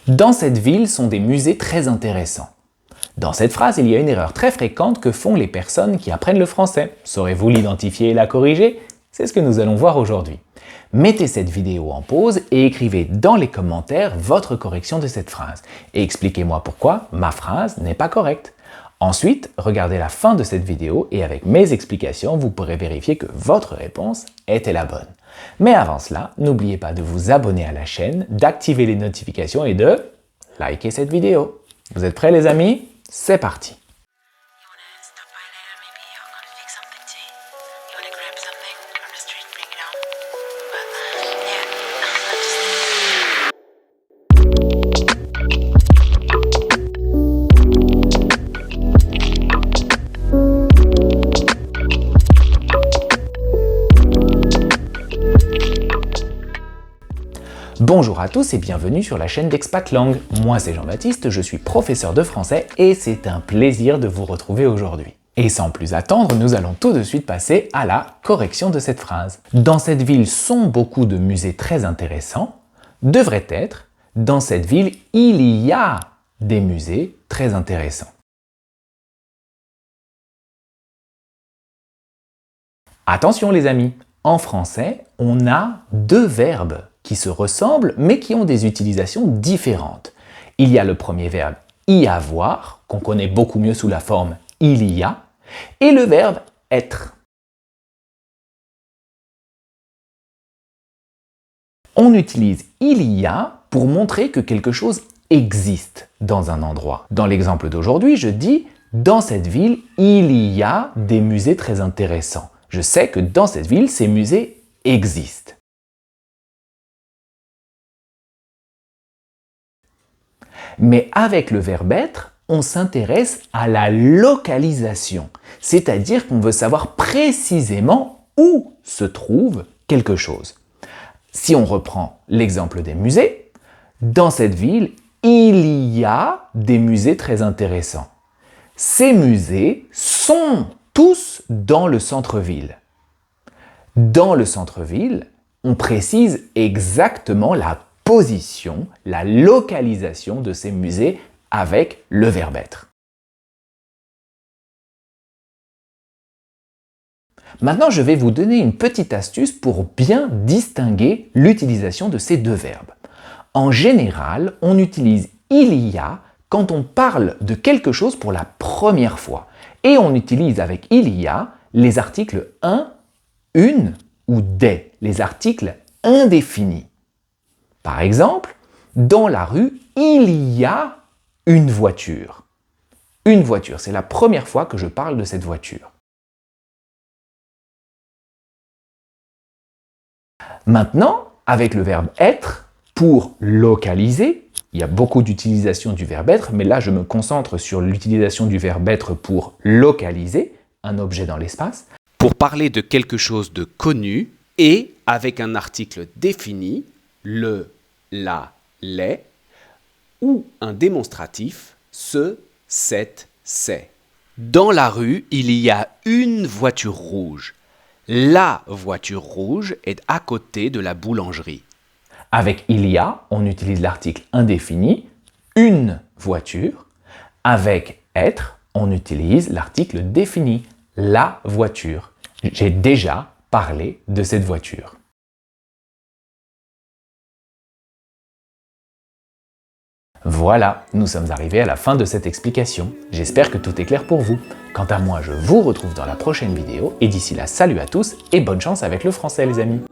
Dans cette ville sont des musées très intéressants. Dans cette phrase, il y a une erreur très fréquente que font les personnes qui apprennent le français. Saurez-vous l'identifier et la corriger? C'est ce que nous allons voir aujourd'hui. Mettez cette vidéo en pause et écrivez dans les commentaires votre correction de cette phrase. Et expliquez-moi pourquoi ma phrase n'est pas correcte. Ensuite, regardez la fin de cette vidéo et avec mes explications, vous pourrez vérifier que votre réponse était la bonne. Mais avant cela, n'oubliez pas de vous abonner à la chaîne, d'activer les notifications et de liker cette vidéo. Vous êtes prêts les amis? C'est parti! Bonjour à tous et bienvenue sur la chaîne d'Expat Langue. Moi c'est Jean-Baptiste, je suis professeur de français et c'est un plaisir de vous retrouver aujourd'hui. Et sans plus attendre, nous allons tout de suite passer à la correction de cette phrase. Dans cette ville sont beaucoup de musées très intéressants, devrait être dans cette ville il y a des musées très intéressants. Attention les amis, en français, on a deux verbes qui se ressemblent mais qui ont des utilisations différentes. Il y a le premier verbe y avoir, qu'on connaît beaucoup mieux sous la forme il y a, et le verbe être. On utilise il y a pour montrer que quelque chose existe dans un endroit. Dans l'exemple d'aujourd'hui, je dis dans cette ville, il y a des musées très intéressants. Je sais que dans cette ville, ces musées existent. Mais avec le verbe être, on s'intéresse à la localisation, c'est-à-dire qu'on veut savoir précisément où se trouve quelque chose. Si on reprend l'exemple des musées, dans cette ville, il y a des musées très intéressants. Ces musées sont tous dans le centre-ville. Dans le centre-ville, on précise exactement la position, la localisation de ces musées avec le verbe être. Maintenant, je vais vous donner une petite astuce pour bien distinguer l'utilisation de ces deux verbes. En général, on utilise il y a quand on parle de quelque chose pour la première fois. Et on utilise avec il y a les articles un, une ou des, les articles indéfinis. Par exemple, dans la rue, il y a une voiture. Une voiture, c'est la première fois que je parle de cette voiture. Maintenant, avec le verbe être, pour localiser, il y a beaucoup d'utilisation du verbe être, mais là je me concentre sur l'utilisation du verbe être pour localiser un objet dans l'espace. Pour parler de quelque chose de connu et avec un article défini, le, la, les, ou un démonstratif, ce, cette, c'est. Dans la rue, il y a une voiture rouge. La voiture rouge est à côté de la boulangerie. Avec il y a, on utilise l'article indéfini, une voiture. Avec être, on utilise l'article défini, la voiture. J'ai déjà parlé de cette voiture. Voilà, nous sommes arrivés à la fin de cette explication. J'espère que tout est clair pour vous. Quant à moi, je vous retrouve dans la prochaine vidéo et d'ici là, salut à tous et bonne chance avec le français les amis.